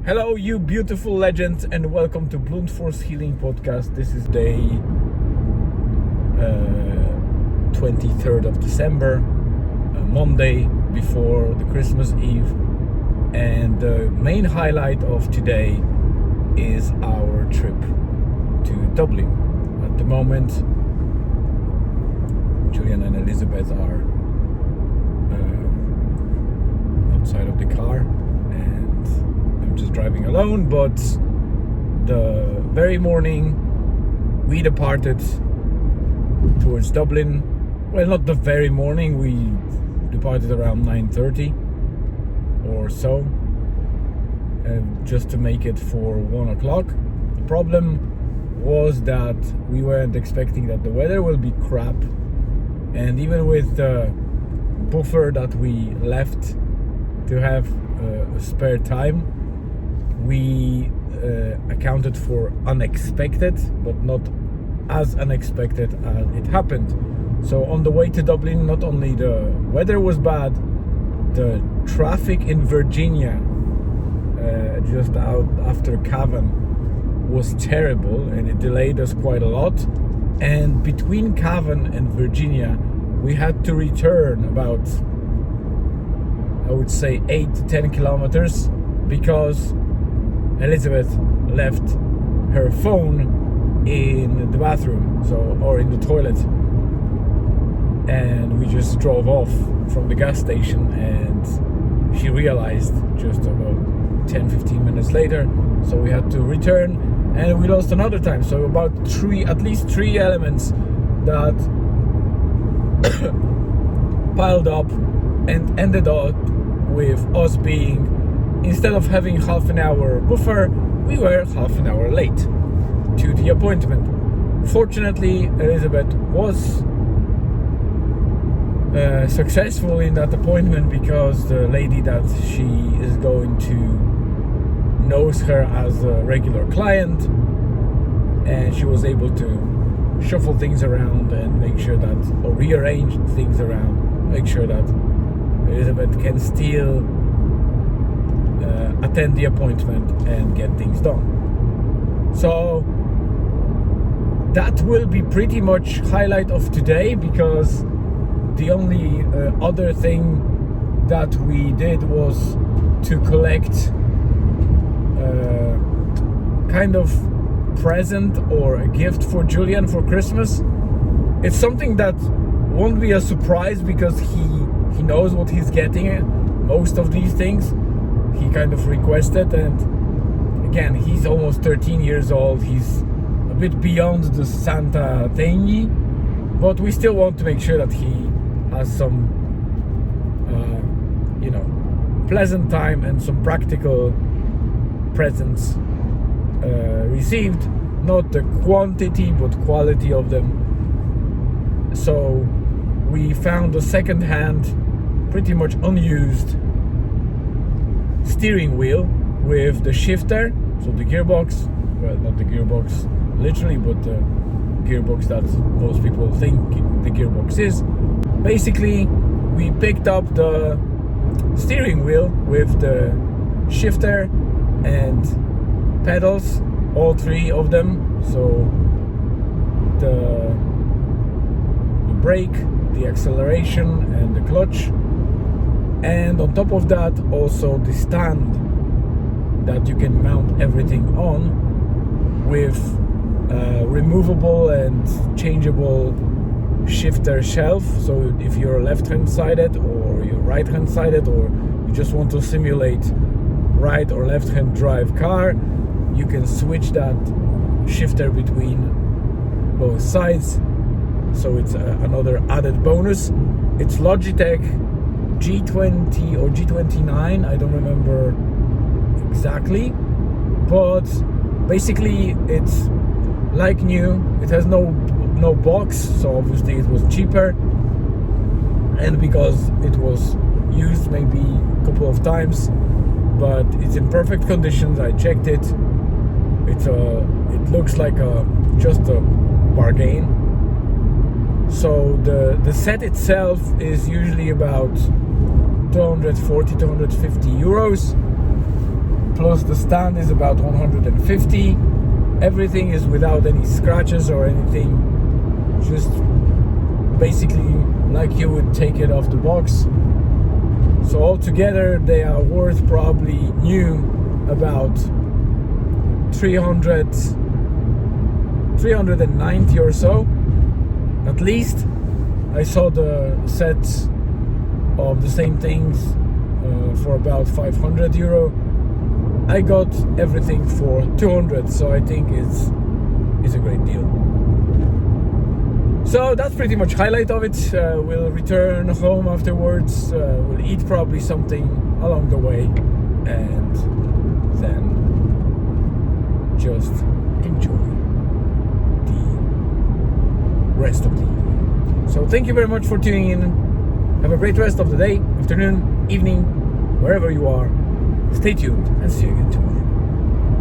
Hello, you beautiful legends, and welcome to Blunt Force Healing Podcast. This is day 23rd of December, Monday before the Christmas Eve. And the main highlight of today is our trip to Dublin. At the moment, Julian and Elizabeth are outside of the car, and I'm just driving alone. But the very morning we departed towards Dublin. Well, not the very morning, we departed around 9:30 or so, just to make it for 1 o'clock. The problem was that we weren't expecting that the weather will be crap, and even with the buffer that we left to have a spare time, we accounted for unexpected, but not as unexpected as it happened. So on the way to Dublin, not only the weather was bad, the traffic in Virginia, just out after Cavan, was terrible, and it delayed us quite a lot. And between Cavan and Virginia, we had to return about, I would say, 8 to 10 kilometers because Elizabeth left her phone in the bathroom, or in the toilet, and we just drove off from the gas station, and she realized just about 10-15 minutes later, so we had to return, and we lost another time. So about at least three elements that piled up and ended up with us being, instead of having half an hour buffer, we were half an hour late to the appointment. Fortunately, Elizabeth was successful in that appointment because the lady that she is going to knows her as a regular client, and she was able to shuffle things around and make sure that, or rearrange things around, make sure that Elizabeth can still attend the appointment and get things done. So that will be pretty much highlight of today, because the only other thing that we did was to collect kind of present or a gift for Julian for Christmas. It's something that won't be a surprise because he knows what he's getting. Most of these things he kind of requested, and again, he's almost 13 years old. He's a bit beyond the Santa thingy, but we still want to make sure that he has some pleasant time and some practical presents received, not the quantity but quality of them. So we found a second-hand, pretty much unused steering wheel with the shifter, so the gearbox, well, not the gearbox literally, but the gearbox that most people think the gearbox is. Basically, we picked up the steering wheel with the shifter and pedals, all three of them, so the brake, the acceleration, and the clutch. And on top of that, also the stand that you can mount everything on, with removable and changeable shifter shelf. So if you're left-hand sided or you're right-hand sided, or you just want to simulate right or left-hand drive car, you can switch that shifter between both sides. So it's another added bonus. It's Logitech G20 or G29, I don't remember exactly, but basically it's like new. It has no box, so obviously it was cheaper, and because it was used maybe a couple of times, but it's in perfect conditions. I checked it. It looks like just a bargain. So the set itself is usually about 240-250 euros, plus the stand is about 150. Everything is without any scratches or anything, just basically like you would take it off the box. So altogether they are worth probably new about 390 or so at least. I saw the sets of the same things for about 500 euro. I got everything for 200, so I think it's a great deal. So that's pretty much highlight of it. We'll return home afterwards. We'll eat probably something along the way, and then just enjoy the rest of the evening. So thank you very much for tuning in. Have a great rest of the day, afternoon, evening, wherever you are. Stay tuned and see you again tomorrow.